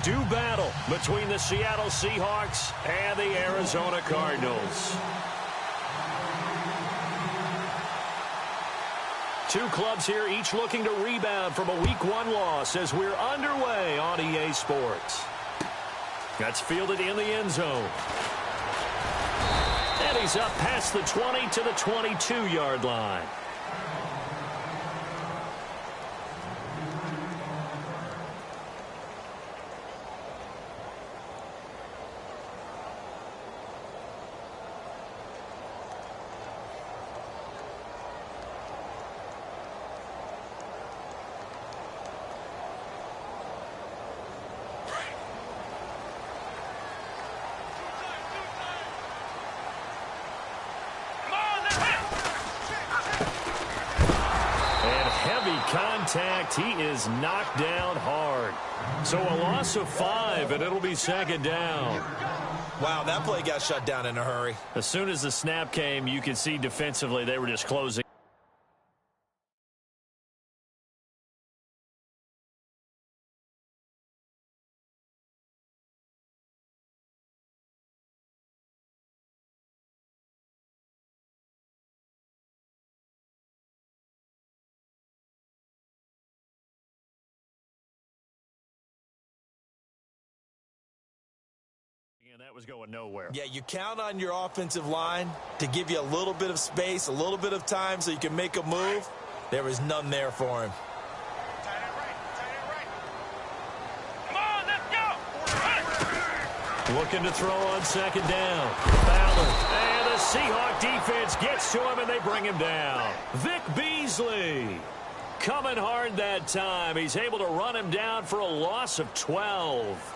do battle between the Seattle Seahawks and the Arizona Cardinals. Two clubs here, each looking to rebound from a Week 1 loss as we're underway on EA Sports. That's fielded in the end zone. And he's up past the 20 to the 22-yard line. Contact. He is knocked down hard. So a loss of 5, and it'll be second down. Wow, that play got shut down in a hurry. As soon as the snap came, you could see defensively they were just closing. And that was going nowhere. Yeah, you count on your offensive line to give you a little bit of space, a little bit of time so you can make a move. There was none there for him. Tight end right. Come on, let's go. Looking to throw on second down. Fowler. And the Seahawk defense gets to him, and they bring him down. Vic Beasley coming hard that time. He's able to run him down for a loss of 12.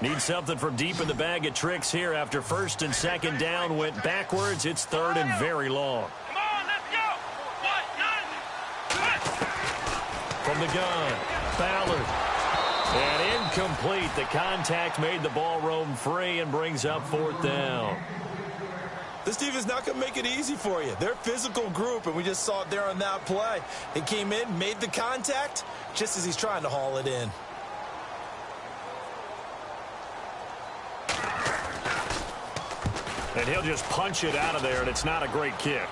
Need something from deep in the bag of tricks here after first and second down went backwards. It's third and very long. Come on, let's go. From the gun, Fowler. And incomplete. The contact made the ball roam free and brings up fourth down. This team is not going to make it easy for you. They're a physical group, and we just saw it there on that play. They came in, made the contact, just as he's trying to haul it in. And he'll just punch it out of there, and it's not a great kick.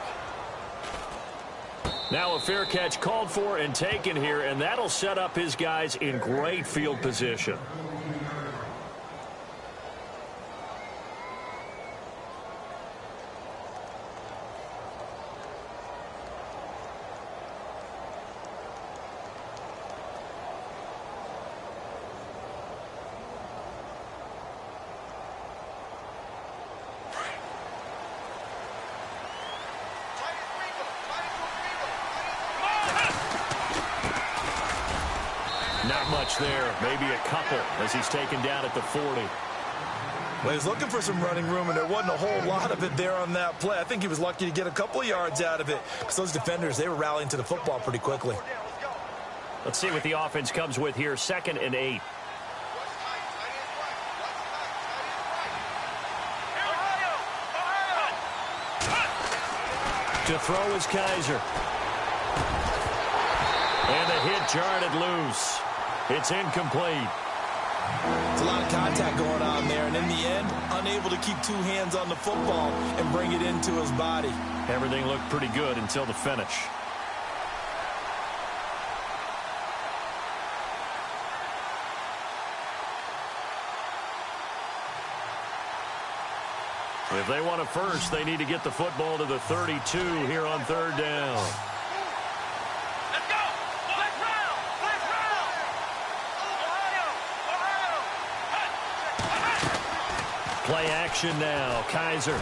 Now a fair catch called for and taken here, and that'll set up his guys in great field position. Not much there, maybe a couple as he's taken down at the 40. Well, he's looking for some running room, and there wasn't a whole lot of it there on that play. I think he was lucky to get a couple of yards out of it because those defenders, they were rallying to the football pretty quickly. Let's see what the offense comes with here, 2nd and 8. To throw is Kaiser. And the hit jarred it loose. It's incomplete. It's a lot of contact going on there, and in the end, unable to keep two hands on the football and bring it into his body. Everything looked pretty good until the finish. If they want a first, they need to get the football to the 32 here on third down. Play action now. Kaiser.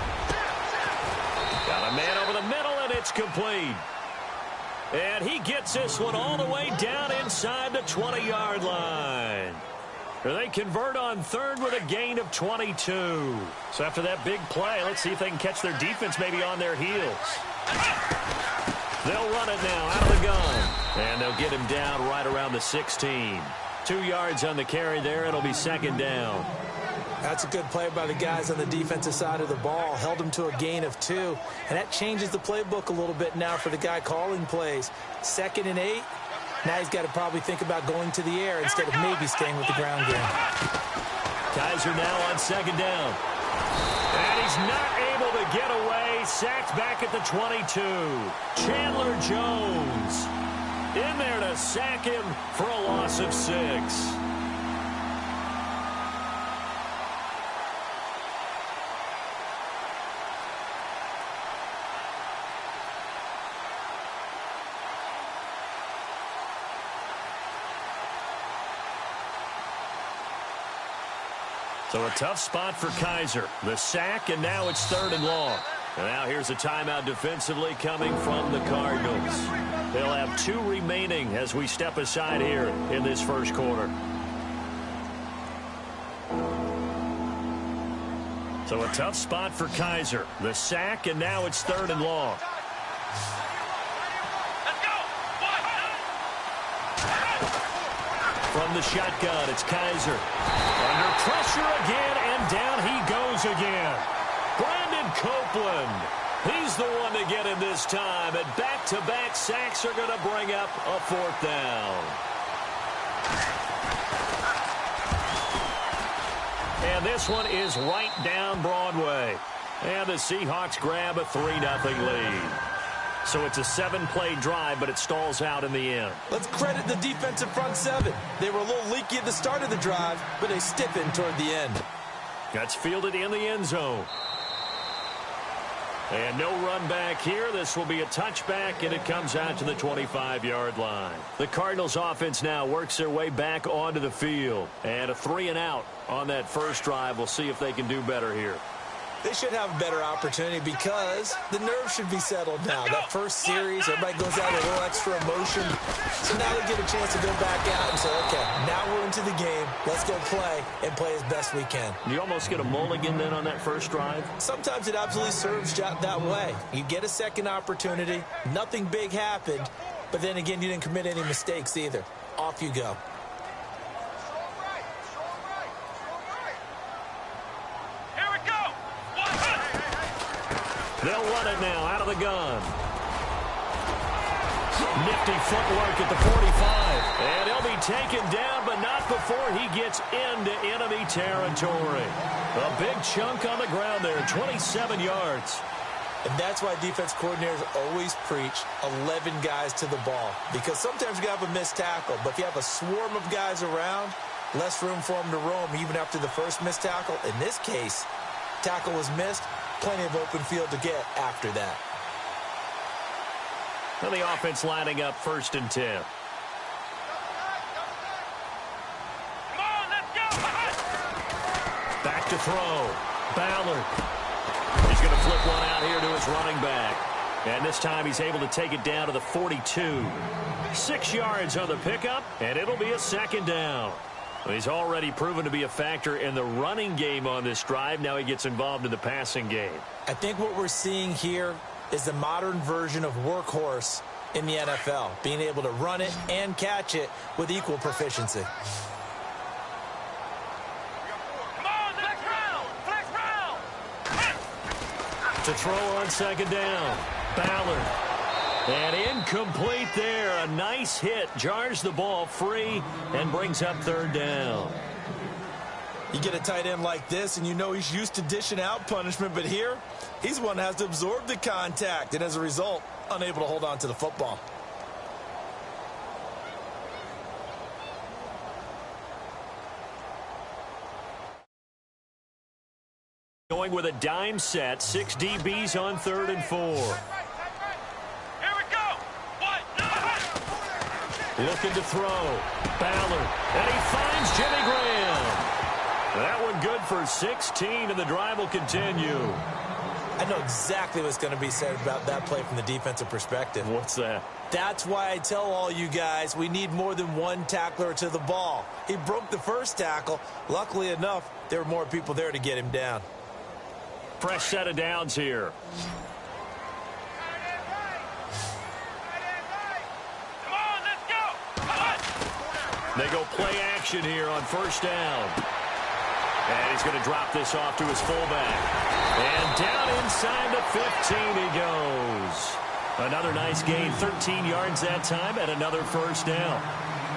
Got a man over the middle, and it's complete. And he gets this one all the way down inside the 20-yard line. They convert on third with a gain of 22. So after that big play, let's see if they can catch their defense maybe on their heels. They'll run it now out of the gun. And they'll get him down right around the 16. 2 yards on the carry there. It'll be second down. That's a good play by the guys on the defensive side of the ball. Held them to a gain of 2. And that changes the playbook a little bit now for the guy calling plays. 2nd and 8. Now he's got to probably think about going to the air instead of maybe staying with the ground game. Kaiser now on 2nd down. And he's not able to get away. Sacked back at the 22. Chandler Jones in there to sack him for a loss of 6. So a tough spot for Kaiser. The sack, and now it's 3rd and long. And now here's a timeout defensively coming from the Cardinals. They'll have 2 remaining as we step aside here in this first quarter. So a tough spot for Kaiser. The sack, and now it's 3rd and long. From the shotgun, it's Kaiser. Under pressure again, and down he goes again. Brandon Copeland. He's the one to get him this time, and back-to-back sacks are going to bring up a 4th down. And this one is right down Broadway. And the Seahawks grab a 3-0 lead. So it's a 7-play drive, but it stalls out in the end. Let's credit the defensive front 7. They were a little leaky at the start of the drive, but they stiffened toward the end. That's fielded in the end zone. And no run back here. This will be a touchback, and it comes out to the 25-yard line. The Cardinals offense now works their way back onto the field. And a 3-and-out on that first drive. We'll see if they can do better here. They should have a better opportunity because the nerves should be settled now. That first series, everybody goes out with a little extra emotion. So now they get a chance to go back out and say, okay, now we're into the game. Let's go play and play as best we can. You almost get a mulligan then on that first drive? Sometimes it absolutely serves that way. You get a second opportunity. Nothing big happened. But then again, you didn't commit any mistakes either. Off you go. They'll run it now out of the gun. Nifty footwork at the 45. And he'll be taken down, but not before he gets into enemy territory. A big chunk on the ground there, 27 yards. And that's why defense coordinators always preach 11 guys to the ball. Because sometimes you have a missed tackle, but if you have a swarm of guys around, less room for them to roam even after the first missed tackle. In this case, tackle was missed. Plenty of open field to get after that. And the offense lining up 1st and 10. Come on, let's go. Back to throw. Ballard. He's going to flip one out here to his running back. And this time he's able to take it down to the 42. 6 yards on the pickup, and it'll be a 2nd down. He's already proven to be a factor in the running game on this drive. Now he gets involved in the passing game. I think what we're seeing here is the modern version of workhorse in the NFL, being able to run it and catch it with equal proficiency. Come on, flex round. To throw on 2nd down. Ballard. And incomplete there. A nice hit. Jars the ball free and brings up 3rd down. You get a tight end like this, and you know he's used to dishing out punishment, but here, he's one that has to absorb the contact, and as a result, unable to hold on to the football. Going with a dime set. 6 DBs on 3rd and 4. Looking to throw. Ballard. And he finds Jimmy Graham. That one good for 16, and the drive will continue. I know exactly what's going to be said about that play from the defensive perspective. What's that? That's why I tell all you guys we need more than one tackler to the ball. He broke the first tackle. Luckily enough, there were more people there to get him down. Fresh set of downs here. They go play action here on 1st down. And he's going to drop this off to his fullback. And down inside the 15 he goes. Another nice gain, 13 yards that time, and another first down.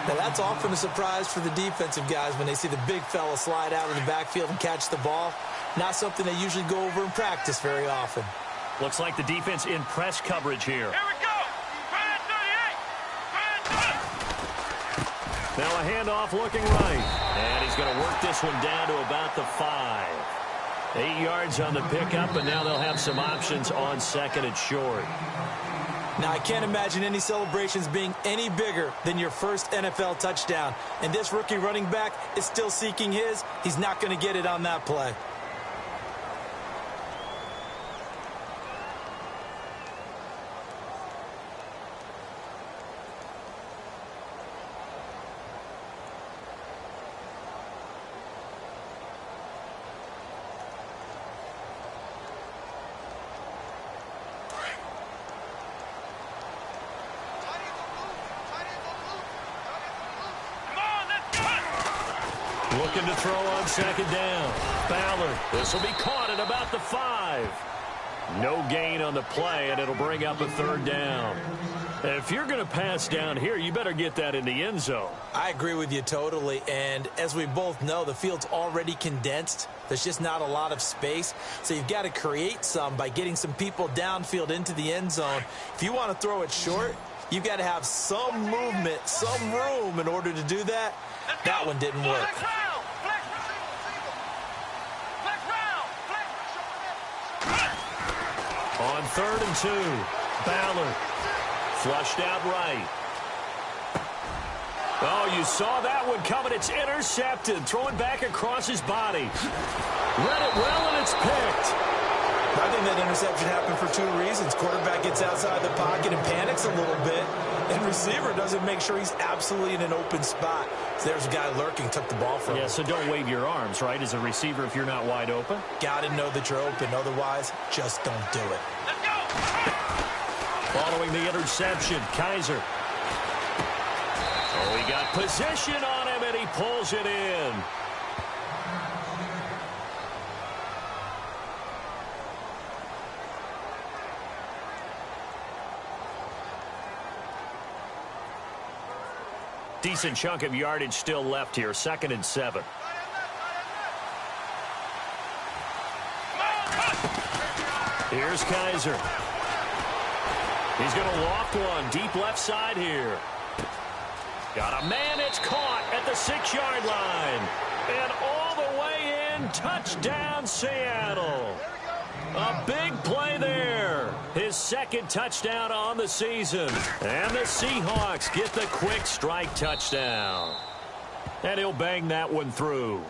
Now, that's often a surprise for the defensive guys when they see the big fella slide out of the backfield and catch the ball. Not something they usually go over in practice very often. Looks like the defense in press coverage here. Here we go. Try it, 38. Now a handoff looking right. And he's going to work this one down to about the 5. 8 yards on the pickup, and now they'll have some options on second and short. Now, I can't imagine any celebrations being any bigger than your first NFL touchdown. And this rookie running back is still seeking his. He's not going to get it on that play. Looking to throw on second down. Ballard. This will be caught at about the 5. No gain on the play, and it'll bring up a third down. If you're going to pass down here, you better get that in the end zone. I agree with you totally, and as we both know, the field's already condensed. There's just not a lot of space, so you've got to create some by getting some people downfield into the end zone. If you want to throw it short, you've got to have some movement, some room in order to do that. That one didn't work. On 3rd and 2, Ballard flushed out right. Oh, you saw that one coming. It's intercepted, throwing back across his body. Read it well, and it's picked. I think that interception happened for 2 reasons. Quarterback gets outside the pocket and panics a little bit, and receiver doesn't make sure he's absolutely in an open spot. So there's a guy lurking, took the ball from him. Yeah, so don't wave your arms, right, as a receiver if you're not wide open. Got to know that you're open. Otherwise, just don't do it. Let's go. Following the interception, Kaiser. Oh, he got position on him, and he pulls it in. Decent chunk of yardage still left here. 2nd and 7. Here's Kaiser. He's going to loft one deep left side here. Got a man. It's caught at the 6-yard line. And all the way in. Touchdown, Seattle. A big play there. His 2nd touchdown on the season. And the Seahawks get the quick strike touchdown. And he'll bang that one through.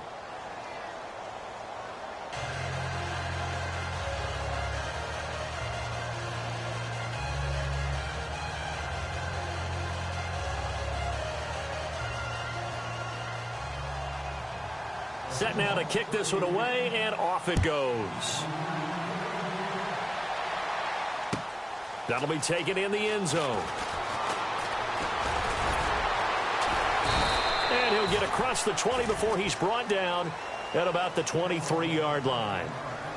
Set now to kick this one away, and off it goes. That'll be taken in the end zone. And he'll get across the 20 before he's brought down at about the 23-yard line.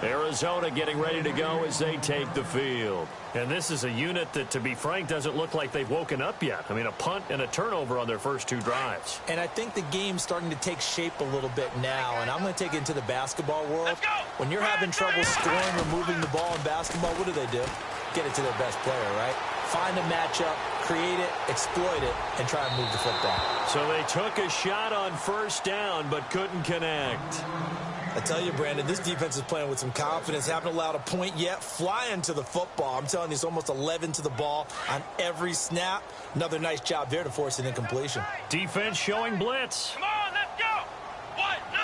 Arizona getting ready to go as they take the field. And this is a unit that, to be frank, doesn't look like they've woken up yet. I mean, a punt and a turnover on their first 2 drives. And I think the game's starting to take shape a little bit now, and I'm going to take it into the basketball world. When you're having trouble scoring or moving the ball in basketball, what do? Get it to their best player, right? Find a matchup, create it, exploit it, and try and move the football. So they took a shot on first down but couldn't connect. I tell you, Brandon, this defense is playing with some confidence. Haven't allowed a point yet. Flying to the football. I'm telling you, it's almost 11 to the ball on every snap. Another nice job there to force an incompletion. Defense showing blitz. Come on, let's go. 1, 9.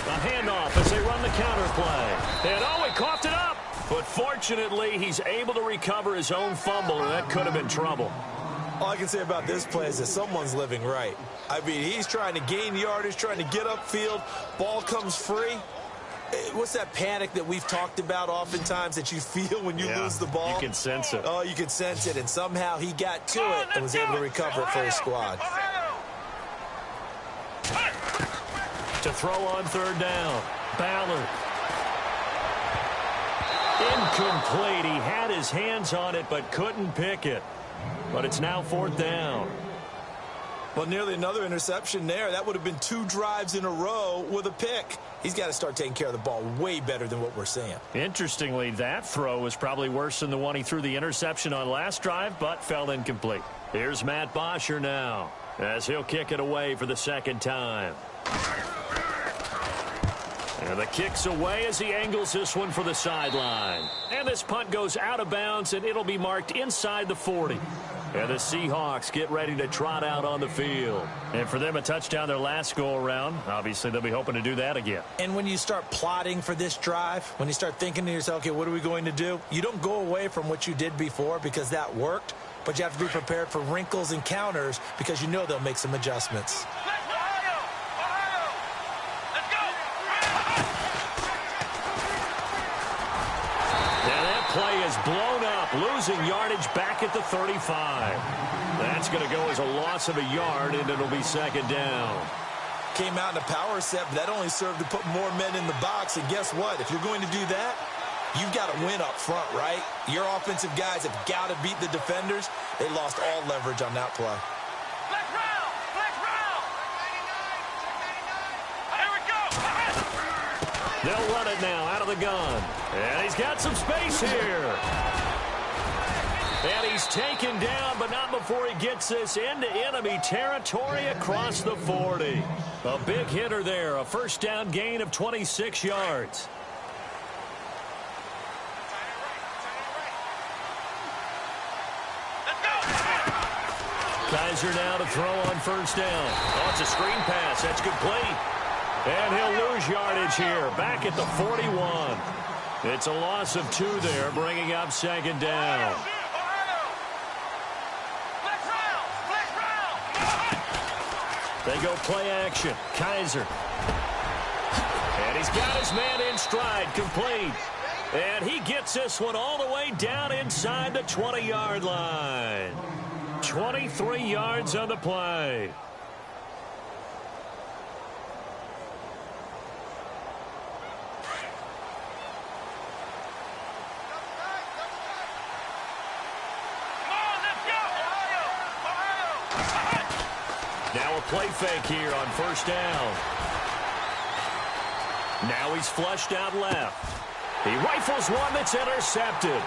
A handoff as they run the counter play. And oh, he coughed it up. But fortunately, he's able to recover his own fumble, and that could have been trouble. All I can say about this play is that someone's living right. I mean, he's trying to gain yardage, trying to get upfield. Ball comes free. What's that panic that we've talked about oftentimes that you feel when you lose the ball? You can sense it. Oh, you can sense it. And somehow he got to it and was able to recover it for his squad. To throw on third down. Ballard. Incomplete. He had his hands on it but couldn't pick it. But it's now fourth down. Well, nearly another interception there. That would have been 2 drives in a row with a pick. He's got to start taking care of the ball way better than what we're seeing. Interestingly, that throw was probably worse than the one he threw the interception on last drive, but fell incomplete. Here's Matt Bosher now, as he'll kick it away for the second time. And the kick's away as he angles this one for the sideline. And this punt goes out of bounds, and it'll be marked inside the 40. And the Seahawks get ready to trot out on the field. And for them, a touchdown their last go-around. Obviously, they'll be hoping to do that again. And when you start plotting for this drive, when you start thinking to yourself, okay, what are we going to do? You don't go away from what you did before because that worked, but you have to be prepared for wrinkles and counters because you know they'll make some adjustments. Play is blown up, losing yardage back at the 35. That's going to go as a loss of a yard, and it'll be second down. Came out in a power set, but that only served to put more men in the box. And guess what? If you're going to do that, you've got to win up front, right? Your offensive guys have got to beat the defenders. They lost all leverage on that play. They'll run it now out of the gun. And he's got some space here. And he's taken down, but not before he gets this into enemy territory across the 40. A big hitter there, a first down gain of 26 yards. Kaiser now to throw on first down. Oh, it's a screen pass. That's complete. And he'll lose yardage here, back at the 41. It's a loss of 2 there, bringing up second down. They go play action. Kaiser. And he's got his man in stride, complete. And he gets this one all the way down inside the 20-yard line. 23 yards on the play. Now a play fake here on first down. Now he's flushed out left. He rifles one that's intercepted.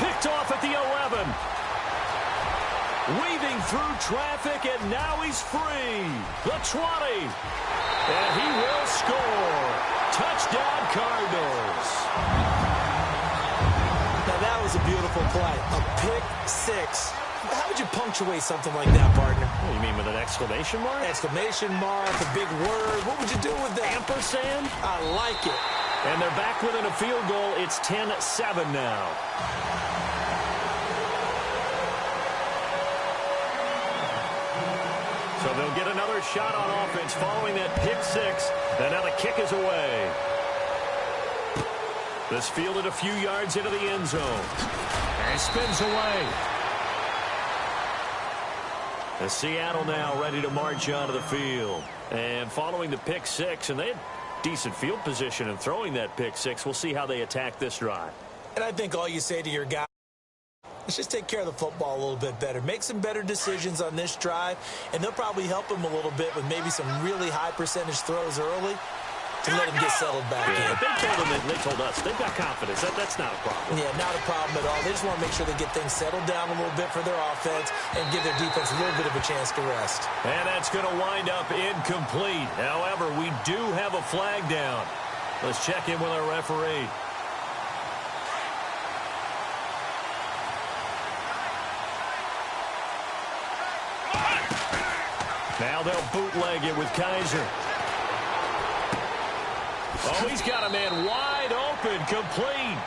Picked off at the 11. Weaving through traffic, and now he's free. The 20. And he will score. Touchdown, Cardinals. Now that was a beautiful play. A pick 6. How would you punctuate something like that, partner? What do you mean, with an exclamation mark? Exclamation mark, a big word. What would you do with that? Ampersand? I like it. And they're back within a field goal. It's 10-7 now. So they'll get another shot on offense following that pick 6. And now the kick is away. This fielded a few yards into the end zone. And spins away. And Seattle now ready to march onto the field. And following the pick 6, and they had decent field position in throwing that pick 6. We'll see how they attack this drive. And I think all you say to your guy, let's just take care of the football a little bit better. Make some better decisions on this drive, and they'll probably help him a little bit with maybe some really high percentage throws early to let him get settled back in. But they told us they've got confidence. That's not a problem. Yeah, not a problem at all. They just want to make sure they get things settled down a little bit for their offense and give their defense a little bit of a chance to rest. And that's going to wind up incomplete. However, we do have a flag down. Let's check in with our referee. Now they'll bootleg it with Kaiser. Oh, he's got a man wide open, complete.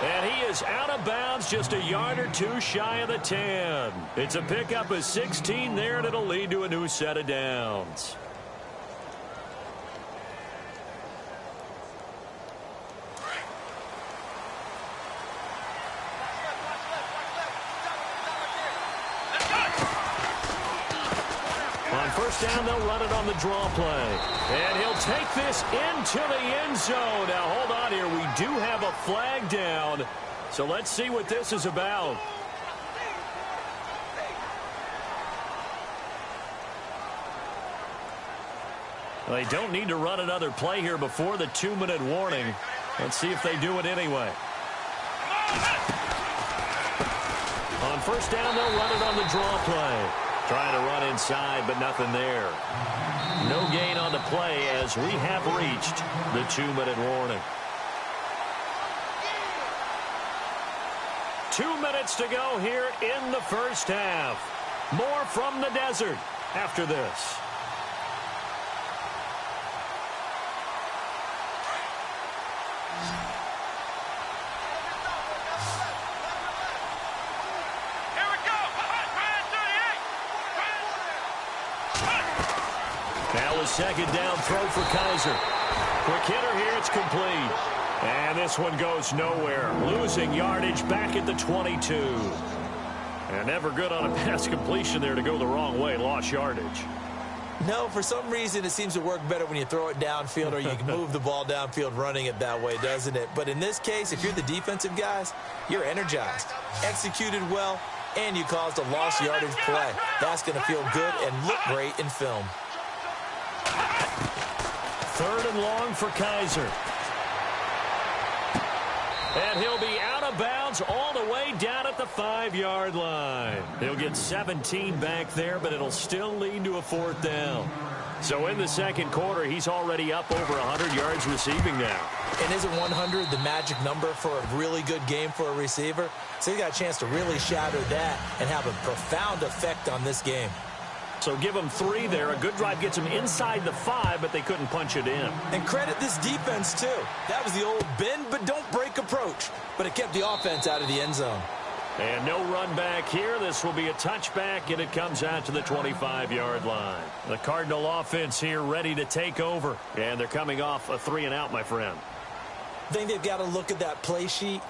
And he is out of bounds, just a yard or 2 shy of the 10. It's a pickup of 16 there, and it'll lead to a new set of downs. On first down, they'll run it on the draw play. And he'll take this into the end zone. Now, hold on here. We do have a flag down. So let's see what this is about. They don't need to run another play here before the 2-minute warning. Let's see if they do it anyway. On first down, they'll run it on the draw play. Trying to run inside, but nothing there. No gain on the play as we have reached the 2-minute warning. 2 minutes to go here in the first half. More from the desert after this. Now a second down throw for Kaiser. Quick hitter here, it's complete. And this one goes nowhere. Losing yardage back at the 22. And never good on a pass completion there to go the wrong way. Lost yardage. No, for some reason it seems to work better when you throw it downfield or you can move the ball downfield running it that way, doesn't it? But in this case, if you're the defensive guys, you're energized, executed well, and you caused a lost yardage play. That's going to feel good and look great in film. Third and long for Kaiser. And he'll be out of bounds all the way down at the 5-yard line. He'll get 17 back there, but it'll still lead to a fourth down. So in the second quarter, he's already up over 100 yards receiving now. And isn't 100 the magic number for a really good game for a receiver? So he got a chance to really shatter that and have a profound effect on this game. So give them 3 there. A good drive gets them inside the 5, but they couldn't punch it in. And credit this defense, too. That was the old bend but don't break approach. But it kept the offense out of the end zone. And no run back here. This will be a touchback, and it comes out to the 25-yard line. The Cardinal offense here ready to take over. And they're coming off a 3-and-out, my friend. I think they've got to look at that play sheet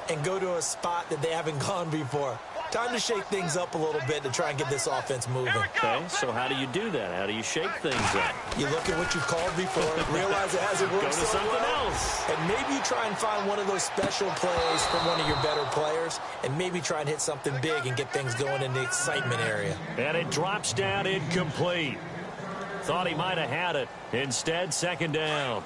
and go to a spot that they haven't gone before. Time to shake things up a little bit to try and get this offense moving. Okay, so how do you do that? How do you shake things up? You look at what you've called before, realize it hasn't worked Go to so something well, else. and maybe you try and find one of those special plays from one of your better players, and maybe try and hit something big and get things going in the excitement area. And it drops down incomplete. Thought he might have had it. Instead, second down.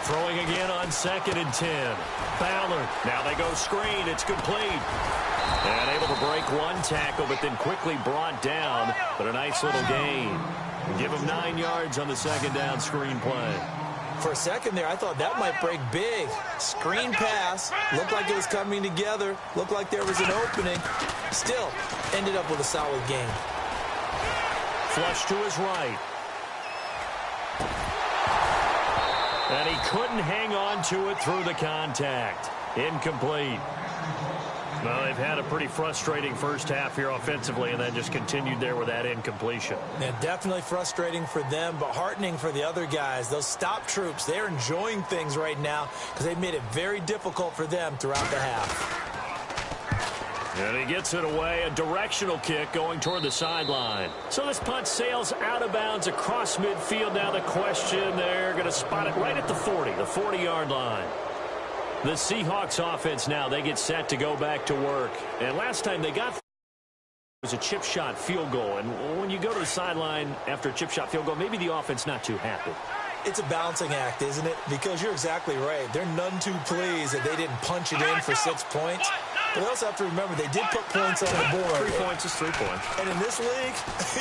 Throwing again on 2nd and 10. Fowler. Now they go screen. It's complete. And able to break one tackle, but then quickly brought down. But a nice little gain. Give him 9 yards on the second down screen play. For a second there, I thought that might break big. Screen pass. Looked like it was coming together. Looked like there was an opening. Still, ended up with a solid gain. Flush to his right. And he couldn't hang on to it through the contact. Incomplete. Well, they've had a pretty frustrating first half here offensively, and then just continued there with that incompletion. Yeah, definitely frustrating for them, but heartening for the other guys. Those stop troops, they're enjoying things right now because they've made it very difficult for them throughout the half. And he gets it away, a directional kick going toward the sideline. So this punt sails out of bounds across midfield. Now the question, they're going to spot it right at the 40, the 40-yard line. The Seahawks offense now, they get set to go back to work. And last time they got was a chip shot field goal. And when you go to the sideline after a chip shot field goal, maybe the offense not too happy. It's a balancing act, isn't it? Because you're exactly right. They're none too pleased that they didn't punch it in for 6 points. But they also have to remember they did put points on the board. 3 points is 3 points. And in this league,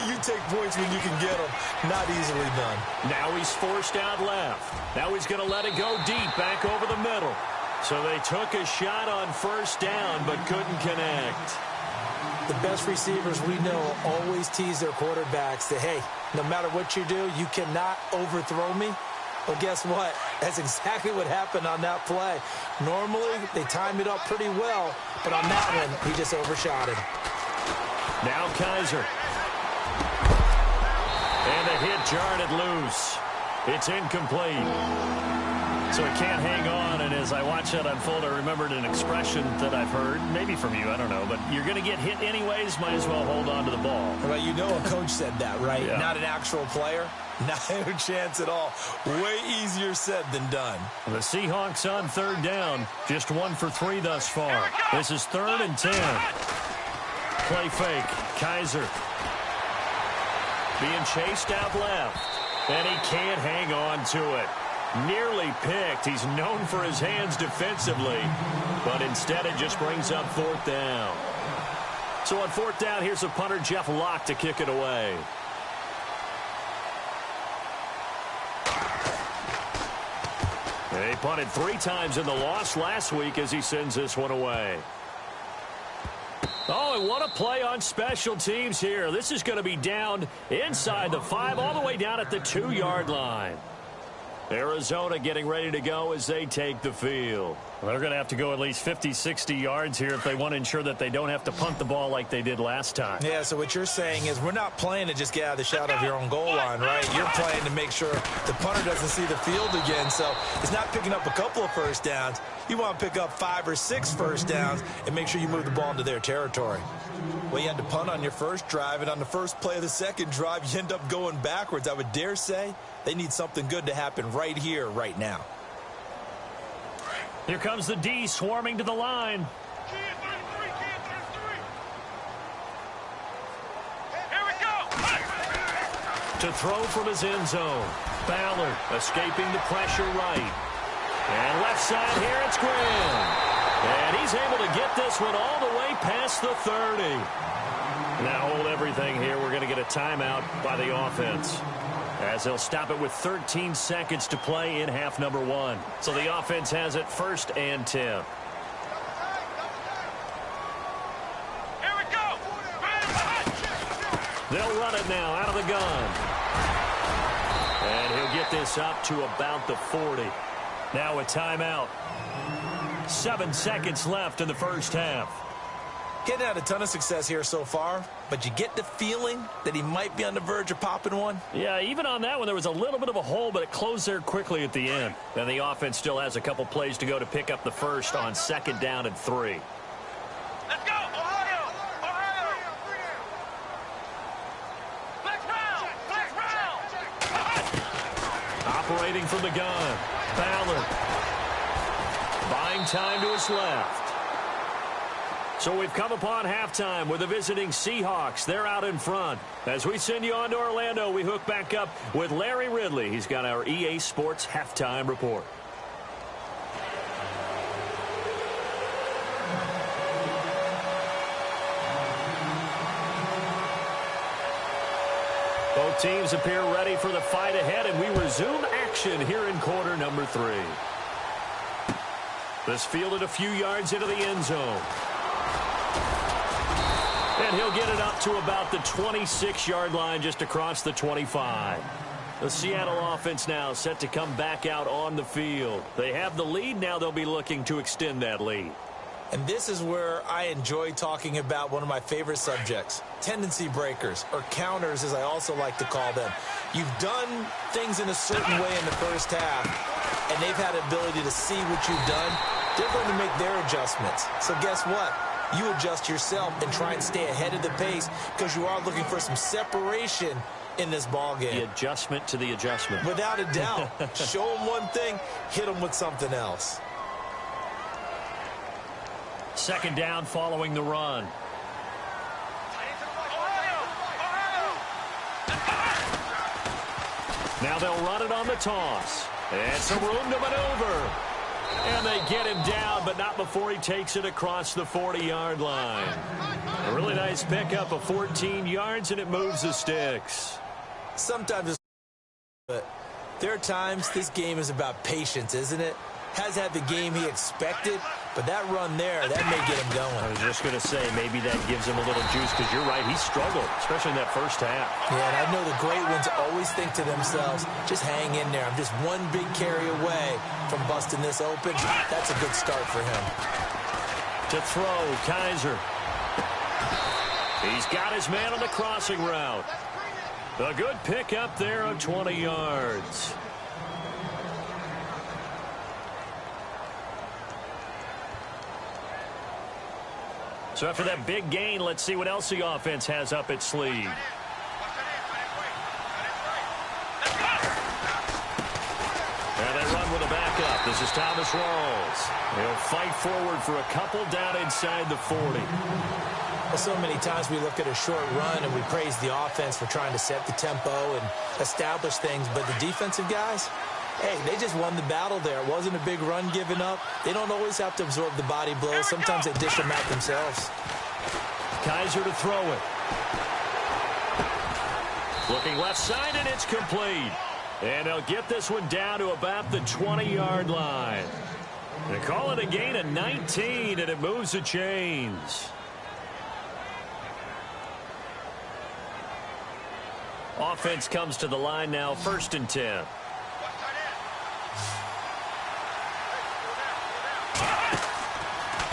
you take points when you can get them. Not easily done. Now he's forced out left. Now he's going to let it go deep back over the middle. So they took a shot on first down but couldn't connect. The best receivers we know always tease their quarterbacks that, hey, no matter what you do, you cannot overthrow me. Well, guess what? That's exactly what happened on that play. Normally, they time it up pretty well, but on that one, he just overshot it. Now Kaiser. And the hit jarred it loose. It's incomplete. So he can't hang on, and as I watch that unfold, I remembered an expression that I've heard, maybe from you, I don't know, but you're going to get hit anyways, might as well hold on to the ball. Well, you know a coach said that, right? Yeah. Not an actual player. Not a chance at all. Way easier said than done. The Seahawks on third down, just 1 for 3 thus far. This is 3rd and 10. Play fake, Kaiser. Being chased out left, and he can't hang on to it. Nearly picked. He's known for his hands defensively, but instead it just brings up 4th down. So on 4th down, here's the punter, Jeff Locke, to kick it away. He punted 3 times in the loss last week as he sends this one away. Oh, and what a play on special teams here. This is going to be down inside the 5, all the way down at the 2-yard line. Arizona getting ready to go as they take the field. Well, they're going to have to go at least 50, 60 yards here if they want to ensure that they don't have to punt the ball like they did last time. Yeah, so what you're saying is we're not playing to just get out of the shadow of your own goal line, right? You're playing to make sure the punter doesn't see the field again. So it's not picking up a couple of first downs. You want to pick up 5 or 6 first downs and make sure you move the ball into their territory. Well, you had to punt on your first drive, and on the first play of the second drive, you end up going backwards. I would dare say they need something good to happen right here, right now. Here comes the D swarming to the line. Here we go. To throw from his end zone. Ballard escaping the pressure right. And left side here, it's Graham. And he's able to get this one all the way past the 30. Now hold everything here. We're going to get a timeout by the offense, as they'll stop it with 13 seconds to play in half number 1. So the offense has it 1st and 10. Here we go. They'll run it now out of the gun. And he'll get this up to about the 40. Now a timeout. 7 seconds left in the first half. Getting had a ton of success here so far, but you get the feeling that he might be on the verge of popping one. Yeah, even on that one, there was a little bit of a hole, but it closed there quickly at the end. And the offense still has a couple plays to go to pick up the first on 2nd down and 3. Let's go. Ohio. Ohio. Flex round. Operating from the gun. Ballard. Buying time to his left. So we've come upon halftime with the visiting Seahawks. They're out in front. As we send you on to Orlando, we hook back up with Larry Ridley. He's got our EA Sports halftime report. Both teams appear ready for the fight ahead, and we resume action here in quarter number 3. This fielded a few yards into the end zone. And he'll get it up to about the 26-yard line, just across the 25. The Seattle offense now set to come back out on the field. They have the lead. Now they'll be looking to extend that lead. And this is where I enjoy talking about one of my favorite subjects, tendency breakers, or counters as I also like to call them. You've done things in a certain way in the first half, and they've had the ability to see what you've done. They're going to make their adjustments. So guess what? You adjust yourself and try and stay ahead of the pace because you are looking for some separation in this ball game. The adjustment to the adjustment. Without a doubt. Show them one thing, hit them with something else. 2nd down following the run. Now they'll run it on the toss. And some room to maneuver. And they get him down, but not before he takes it across the 40-yard line. A really nice pickup of 14 yards, and it moves the sticks. Sometimes it's... but there are times this game is about patience, isn't it? Has had the game he expected, but that run there, that may get him going. I was just going to say, maybe that gives him a little juice, because you're right, he struggled, especially in that first half. Yeah, and I know the great ones always think to themselves, just hang in there. I'm just one big carry away from busting this open. That's a good start for him. To throw, Kaiser. He's got his man on the crossing route. A good pick up there of 20 yards. So after that big gain, let's see what else the offense has up its sleeve. And they run with a backup. This is Thomas Rawls. He'll fight forward for a couple down inside the 40. Well, so many times we look at a short run and we praise the offense for trying to set the tempo and establish things, but the defensive guys, hey, they just won the battle there. It wasn't a big run given up. They don't always have to absorb the body blows. Sometimes they dish them out themselves. Kaiser to throw it. Looking left side, and it's complete. And they'll get this one down to about the 20-yard line. They call it a gain of 19, and it moves the chains. Offense comes to the line now, 1st and 10.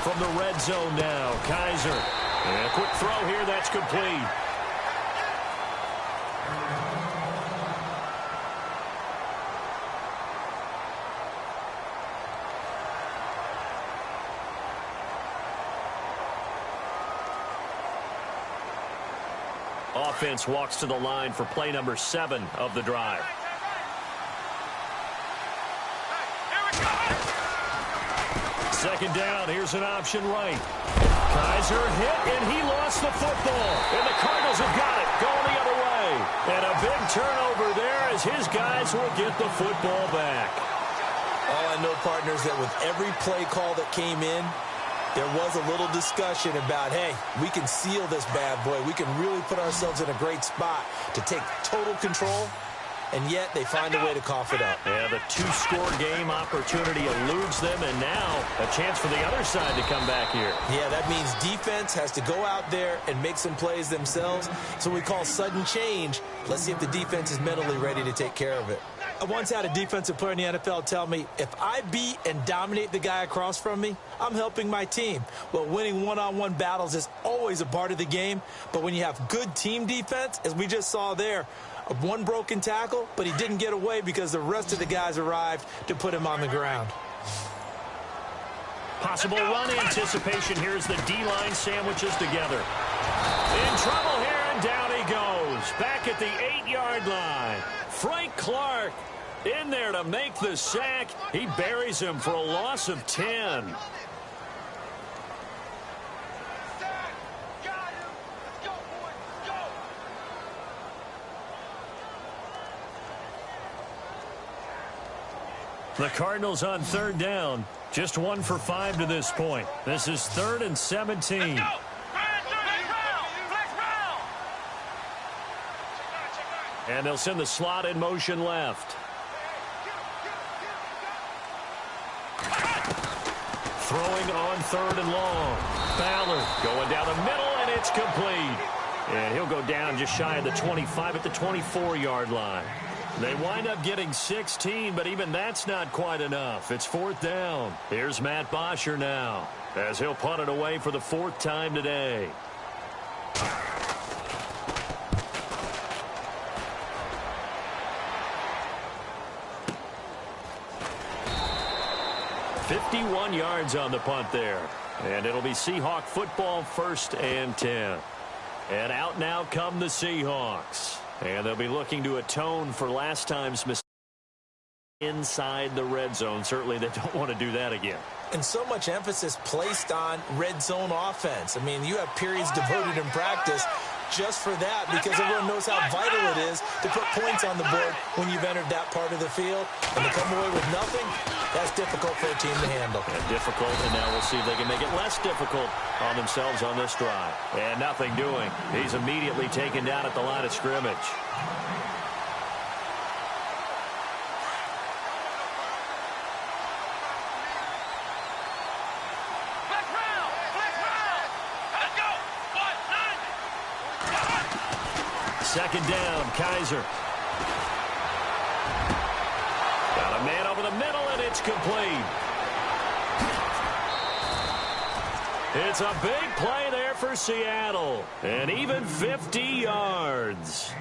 From the red zone now, Kaiser. And a quick throw here, that's complete. Offense walks to the line for play number 7 of the drive. Second down, here's an option right. Kaiser hit, and he lost the football. And the Cardinals have got it, going the other way. And a big turnover there as his guys will get the football back. All I know, partners, that with every play call that came in, there was a little discussion about, hey, we can seal this bad boy. We can really put ourselves in a great spot to take total control, and yet they find a way to cough it up. Yeah, the 2-score game opportunity eludes them, and now a chance for the other side to come back here. Yeah, that means defense has to go out there and make some plays themselves. So we call sudden change. Let's see if the defense is mentally ready to take care of it. I once had a defensive player in the NFL tell me, if I beat and dominate the guy across from me, I'm helping my team. Well, winning one-on-one battles is always a part of the game, but when you have good team defense, as we just saw there, one broken tackle, but he didn't get away because the rest of the guys arrived to put him on the ground. Possible run anticipation. Here's the D-line sandwiches together. In trouble here, and down he goes. Back at the 8-yard line. Frank Clark in there to make the sack. He buries him for a loss of 10. The Cardinals on 3rd down. Just 1 for 5 to this point. This is 3rd and 17. And they'll send the slot in motion left. Throwing on 3rd and long. Ballard going down the middle, and it's complete. And he'll go down just shy of the 25 at the 24-yard line. They wind up getting 16, but even that's not quite enough. It's 4th down. Here's Matt Bosher now, as he'll punt it away for the 4th time today. "51 yards on the punt there. And it'll be Seahawk football, 1st and 10. And out now come the Seahawks. And they'll be looking to atone for last time's mistake inside the red zone. Certainly they don't want to do that again. And so much emphasis placed on red zone offense. I mean, you have periods devoted in practice just for that, because everyone knows how vital it is to put points on the board when you've entered that part of the field. And to come away with nothing, that's difficult for a team to handle. And difficult, and now we'll see if they can make it less difficult on themselves on this drive. And nothing doing. He's immediately taken down at the line of scrimmage. Second down, Kaiser. Got a man over the middle, and it's complete. It's a big play there for Seattle. And even 50 yards.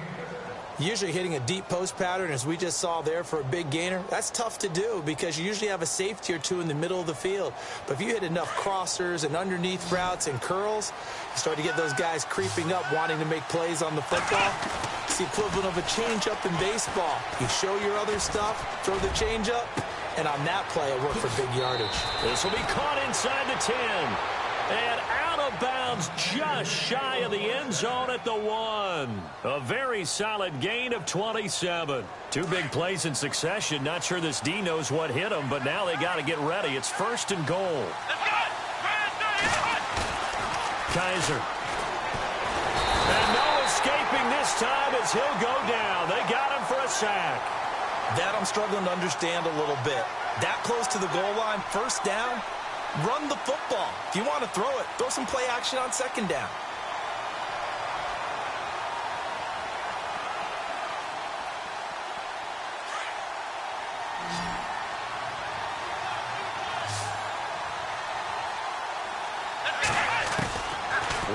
Usually hitting a deep post pattern, as we just saw there for a big gainer, that's tough to do because you usually have a safety or two in the middle of the field. But if you hit enough crossers and underneath routes and curls, you start to get those guys creeping up, wanting to make plays on the football. It's the equivalent of a changeup in baseball. You show your other stuff, throw the changeup, and on that play, it worked for big yardage. This will be caught inside the 10. And out of bounds just shy of the end zone at the 1. A very solid gain of 27. Two big plays in succession. Not sure this D knows what hit him, but now they got to get ready. It's 1st and goal. Kaiser. And no escaping this time as he'll go down. They got him for a sack. That I'm struggling to understand a little bit. That close to the goal line, 1st down. Run the football. If you want to throw it, throw some play action on 2nd down.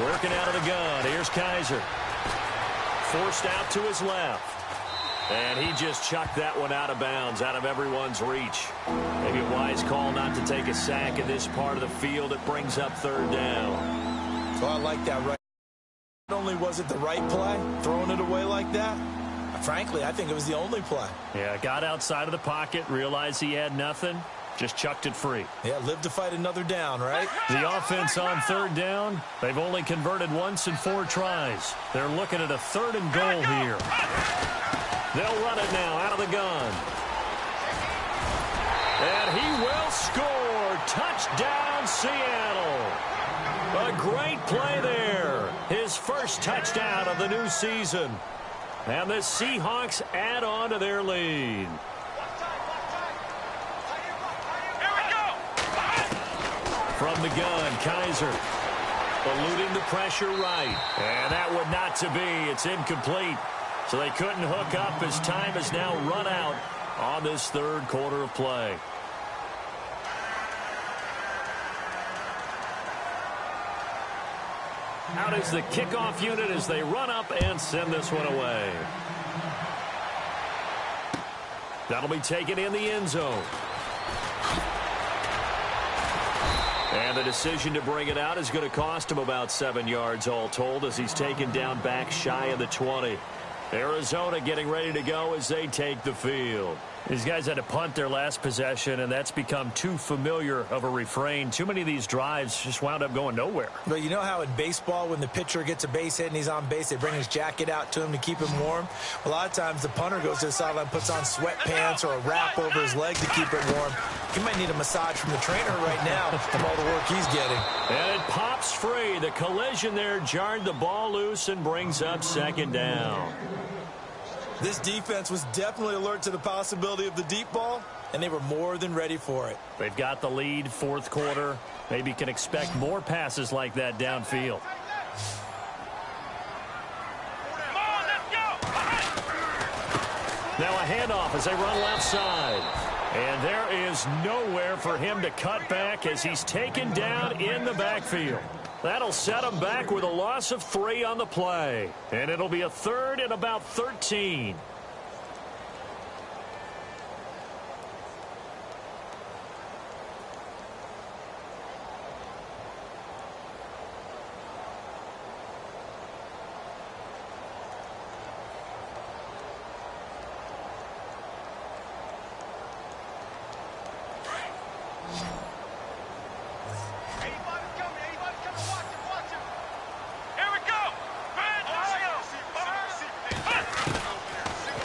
Working out of the gun. Here's Kaiser. Forced out to his left. And he just chucked that one out of bounds, out of everyone's reach. Maybe a wise call not to take a sack in this part of the field. It brings up 3rd down. So I like that right. Not only was it the right play, throwing it away like that, frankly, I think it was the only play. Yeah, got outside of the pocket, realized he had nothing, just chucked it free. Yeah, live to fight another down, right? The offense on 3rd down, they've only converted once in 4 tries. They're looking at a 3rd and goal here. They'll run it now out of the gun. And he will score. Touchdown, Seattle. A great play there. His first touchdown of the new season. And the Seahawks add on to their lead. From the gun, Kaiser. Eluding the pressure right. And that would not to be. It's incomplete. So they couldn't hook up as time has now run out on this 3rd quarter of play. Out is the kickoff unit as they run up and send this one away. That'll be taken in the end zone. And the decision to bring it out is going to cost him about 7 yards all told as he's taken down back shy of the 20. Arizona getting ready to go as they take the field. These guys had to punt their last possession, and that's become too familiar of a refrain. Too many of these drives just wound up going nowhere. But you know how in baseball, when the pitcher gets a base hit and he's on base, they bring his jacket out to him to keep him warm? A lot of times the punter goes to the sideline, puts on sweatpants or a wrap over his leg to keep it warm. He might need a massage from the trainer right now from all the work he's getting. And it pops free. The collision there jarred the ball loose and brings up 2nd down. This defense was definitely alert to the possibility of the deep ball, and they were more than ready for it. They've got the lead, 4th quarter. Maybe can expect more passes like that downfield. Now a handoff as they run left side. And there is nowhere for him to cut back as he's taken down in the backfield. That'll set him back with a loss of 3 on the play. And it'll be a 3rd and about 13.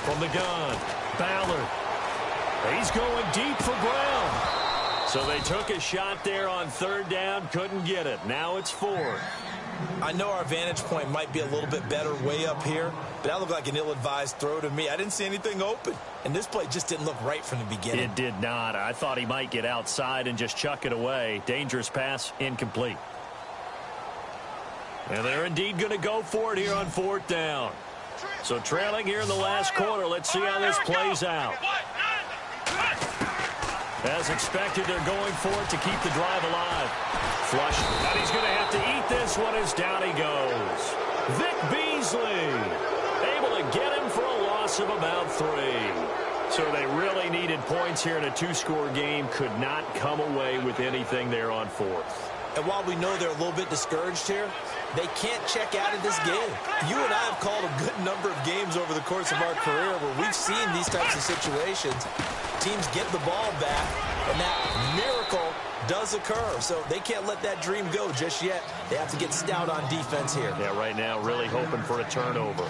From the gun, Ballard. He's going deep for Brown. So they took a shot there on 3rd down, couldn't get it. Now it's 4th. I know our vantage point might be a little bit better way up here, but that looked like an ill-advised throw to me. I didn't see anything open, and this play just didn't look right from the beginning. It did not. I thought he might get outside and just chuck it away. Dangerous pass, incomplete. And they're indeed going to go for it here on 4th down. So trailing here in the last quarter. Let's see how this plays out. As expected, they're going for it to keep the drive alive. Flush. And he's going to have to eat this one as down he goes. Vic Beasley able to get him for a loss. loss of about 3. So they really needed points here in a 2-score game. Could not come away with anything there on 4th. And while we know they're a little bit discouraged here, they can't check out of this game. You and I have called a good number of games over the course of our career where we've seen these types of situations. Teams get the ball back, and that miracle does occur. So they can't let that dream go just yet. They have to get stout on defense here. Yeah, right now really hoping for a turnover.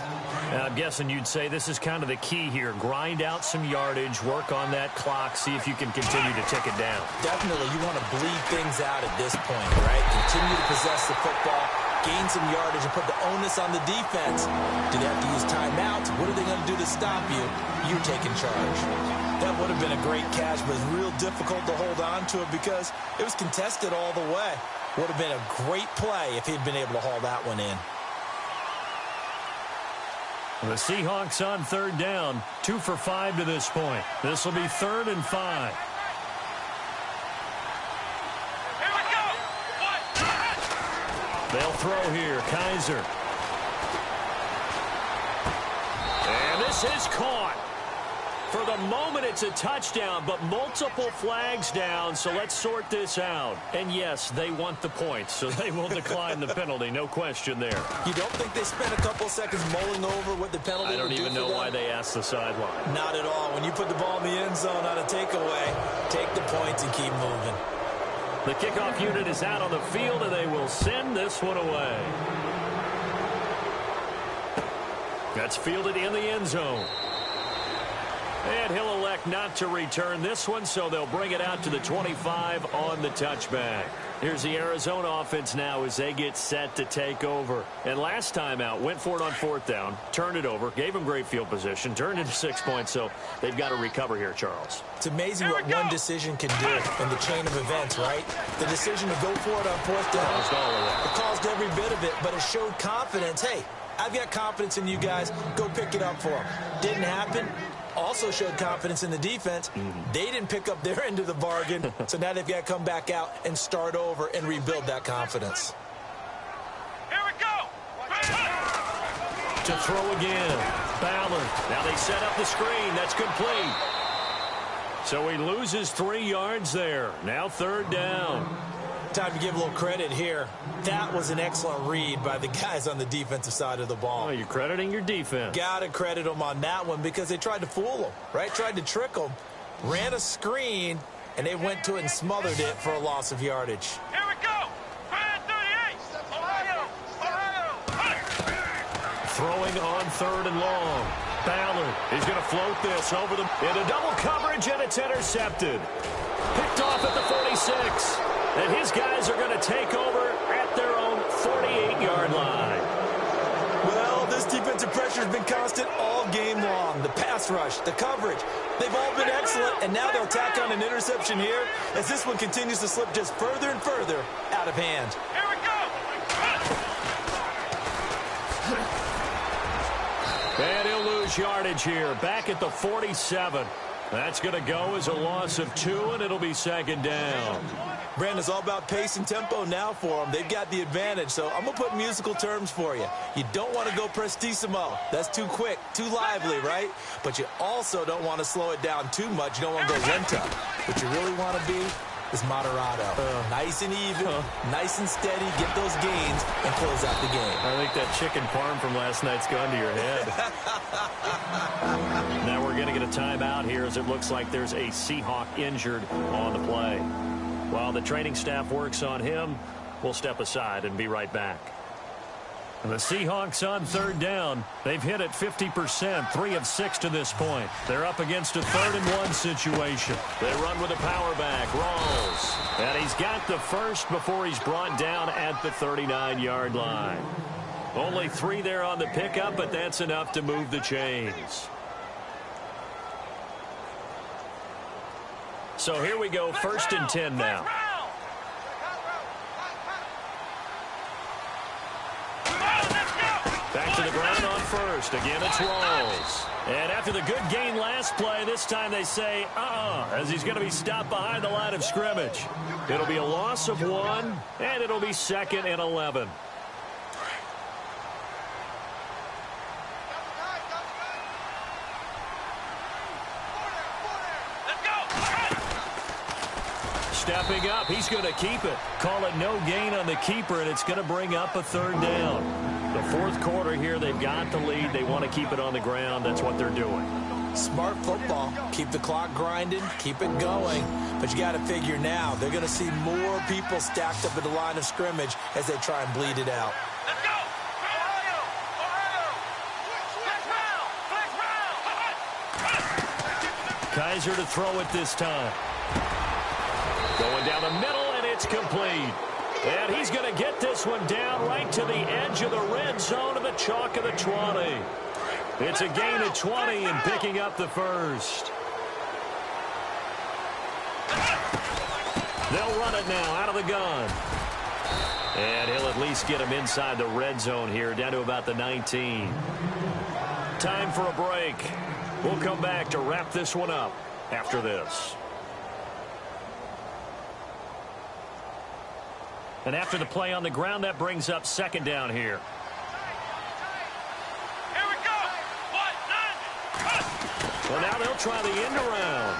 And I'm guessing you'd say this is kind of the key here. Grind out some yardage, work on that clock, see if you can continue to tick it down. Definitely, you want to bleed things out at this point, right? Continue to possess the football, gain some yardage, and put the onus on the defense. Do they have to use timeouts? What are they going to do to stop you? You're taking charge. That would have been a great catch, but it's real difficult to hold on to it because it was contested all the way. Would have been a great play if he'd been able to haul that one in. The Seahawks on 3rd down, 2 for 5 to this point. This will be 3rd and 5. Here we go. They'll throw here. Kaiser. And this is caught. For the moment, it's a touchdown, but multiple flags down, so let's sort this out. And yes, they want the points, so they will decline the penalty, no question there. You don't think they spent a couple seconds mulling over what the penalty I don't would do even for know them? why they asked the sideline. Not at all. When you put the ball in the end zone on a takeaway, take the points and keep moving. The kickoff unit is out on the field, and they will send this one away. That's fielded in the end zone. And he'll elect not to return this one, so they'll bring it out to the 25 on the touchback. Here's the Arizona offense now as they get set to take over. And last time out, went for it on 4th down, turned it over, gave them great field position, turned into 6 points, so they've got to recover here, Charles. It's amazing what one decision can do in the chain of events, right? The decision to go for it on 4th down. Caused all of that. It caused every bit of it, but it showed confidence. Hey, I've got confidence in you guys. Go pick it up for them. Didn't happen. Also showed confidence in the defense. They didn't pick up their end of the bargain, so now they've got to come back out and start over and rebuild that confidence. Here we go. To throw again. Ballard. Now they set up the screen. That's complete. So he loses 3 yards there. Now 3rd down. Time to give a little credit here. That was an excellent read by the guys on the defensive side of the ball. Oh, you're crediting your defense. Got to credit them on that one because they tried to fool them, right? Tried to trick them, ran a screen, and they went to it and smothered it for a loss of yardage. Here we go. 38. Ohio. Throwing on 3rd and long. Ballard is going to float this over the into double coverage, and it's intercepted. Picked off at the 46. And his guys are going to take over at their own 48-yard line. Well, this defensive pressure has been constant all game long. The pass rush, the coverage, they've all been excellent, and now they'll tack on an interception here as this one continues to slip just further and further out of hand. Here we go. And he'll lose yardage here, back at the 47. That's going to go as a loss of 2, and it'll be 2nd down. Brandon, it's all about pace and tempo now for them. They've got the advantage, so I'm going to put musical terms for you. You don't want to go prestissimo. That's too quick, too lively, right? But you also don't want to slow it down too much. You don't want to go lento. What you really want to be is moderato. Nice and even, nice and steady, get those gains, and close out the game. I think that chicken parm from last night's gone to your head. Now we're going to get a timeout here as it looks like there's a Seahawk injured on the play. While the training staff works on him, we'll step aside and be right back. And the Seahawks on 3rd down. They've hit it 50%, 3 of 6 to this point. They're up against a 3rd and 1 situation. They run with a power back, Rawls. And he's got the first before he's brought down at the 39-yard line. Only 3 there on the pickup, but that's enough to move the chains. So here we go, 1st and 10 now. Back to the ground on 1st. Again, it's Rawls. And after the good gain last play, this time they say, as he's going to be stopped behind the line of scrimmage. It'll be a loss of 1, and it'll be 2nd and 11. stepping up. He's going to keep it. Call it no gain on the keeper, and it's going to bring up a third down. The fourth quarter here, they've got the lead. They want to keep it on the ground. That's what they're doing. Smart football. Keep the clock grinding. Keep it going. But you got to figure now, they're going to see more people stacked up at the line of scrimmage as they try and bleed it out. Let's go! Ohio! Ohio! Flex round! Kaiser to throw it this time. Going down the middle, and it's complete. And he's going to get this one down right to the edge of the red zone of the chalk of the 20. It's a gain of 20 and picking up the first. They'll run it now out of the gun. And he'll at least get him inside the red zone here, down to about the 19. Time for a break. We'll come back to wrap this one up after this. And after the play on the ground, that brings up second down here. Here we go! Well, now they'll try the end around.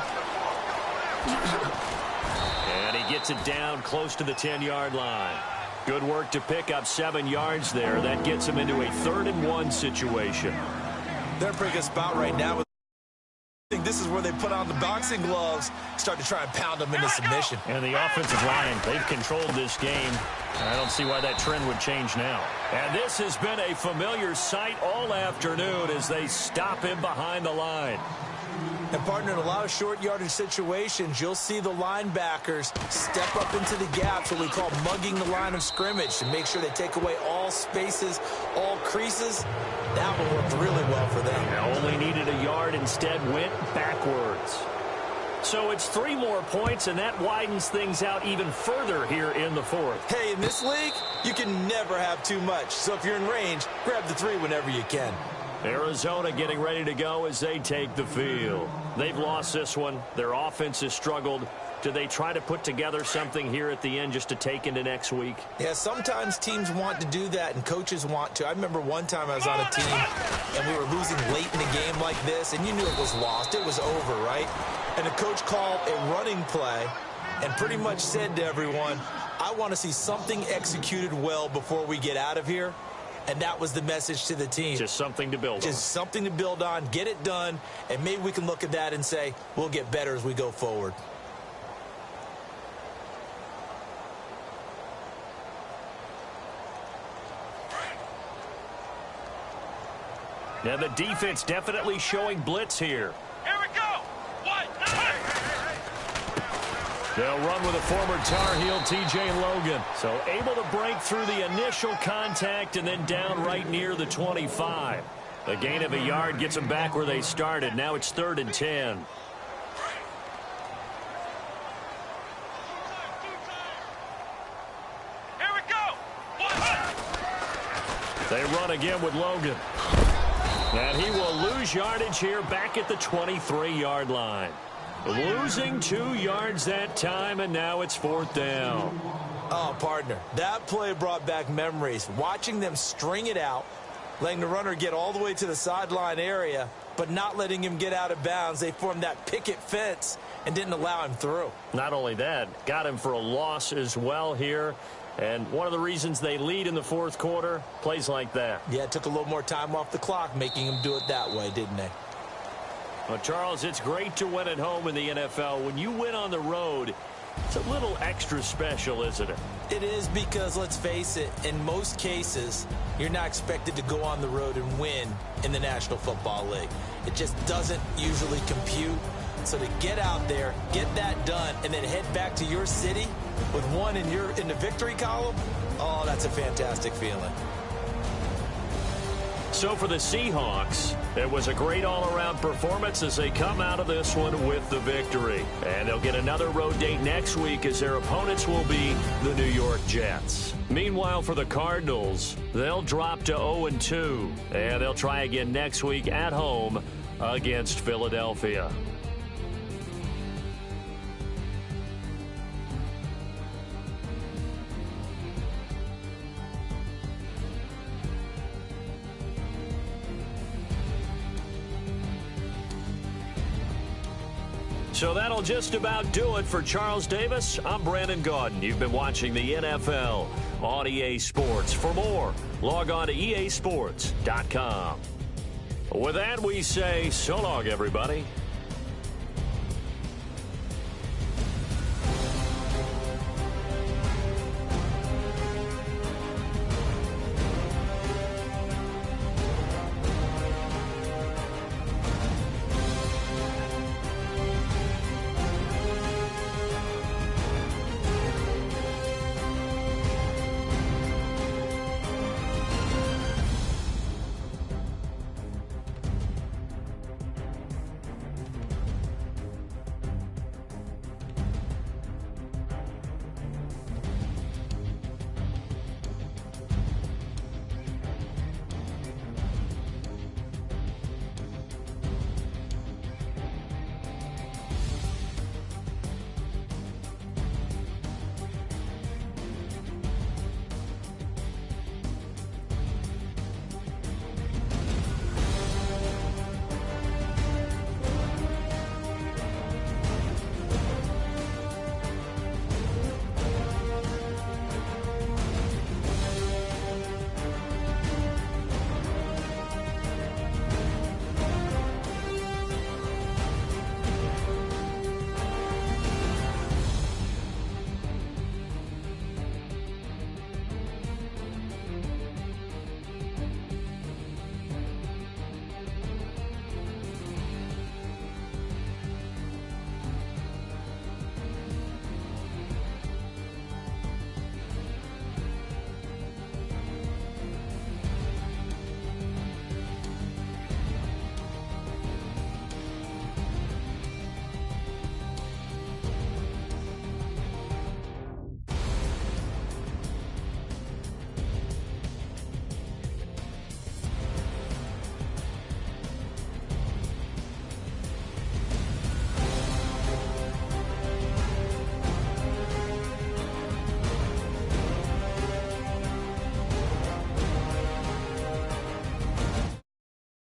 And he gets it down close to the 10-yard line. Good work to pick up 7 yards there. That gets him into a 3rd-and-1 situation. They're in a pretty good spot right now. I think this is where they put on the boxing gloves, start to try and pound them into submission. And the offensive line, they've controlled this game. I don't see why that trend would change now. And this has been a familiar sight all afternoon as they stop him behind the line. And, partner, in a lot of short yardage situations, you'll see the linebackers step up into the gaps, what we call mugging the line of scrimmage, to make sure they take away all spaces, all creases. That one worked really well for them. Now only needed a yard, instead went backwards. So it's 3 more points, and that widens things out even further here in the 4th. Hey, in this league, you can never have too much. So if you're in range, grab the 3 whenever you can. Arizona getting ready to go as they take the field. They've lost this one. Their offense has struggled. Do they try to put together something here at the end just to take into next week? Yeah, sometimes teams want to do that and coaches want to. I remember one time I was on a team and we were losing late in the game like this, and you knew it was lost. It was over, right? And the coach called a running play and pretty much said to everyone, I want to see something executed well before we get out of here. And that was the message to the team. Just something to build on. Just something to build on, get it done, and maybe we can look at that and say, we'll get better as we go forward. Now the defense definitely showing blitz here. Here we go! They'll run with a former Tar Heel, T.J. Logan. So able to break through the initial contact and then down right near the 25. A gain of a yard gets them back where they started. Now it's 3rd and 10. Here we go! They run again with Logan. And he will lose yardage here back at the 23-yard line. Losing 2 yards that time, and now it's 4th down. Oh, partner, that play brought back memories. Watching them string it out, letting the runner get all the way to the sideline area, but not letting him get out of bounds. They formed that picket fence and didn't allow him through. Not only that, got him for a loss as well here. And one of the reasons they lead in the 4th quarter, plays like that. Yeah, it took a little more time off the clock, making him do it that way, didn't they? Well, Charles, it's great to win at home in the NFL. When you win on the road, it's a little extra special, isn't it? It is, because, let's face it, in most cases, you're not expected to go on the road and win in the National Football League. It just doesn't usually compute. So to get out there, get that done, and then head back to your city with one in the victory column, oh, that's a fantastic feeling. So for the Seahawks, it was a great all-around performance as they come out of this one with the victory. And they'll get another road date next week as their opponents will be the New York Jets. Meanwhile, for the Cardinals, they'll drop to 0-2, and they'll try again next week at home against Philadelphia. So that'll just about do it for Charles Davis. I'm Brandon Gaudin. You've been watching the NFL on EA Sports. For more, log on to easports.com. With that, we say so long, everybody.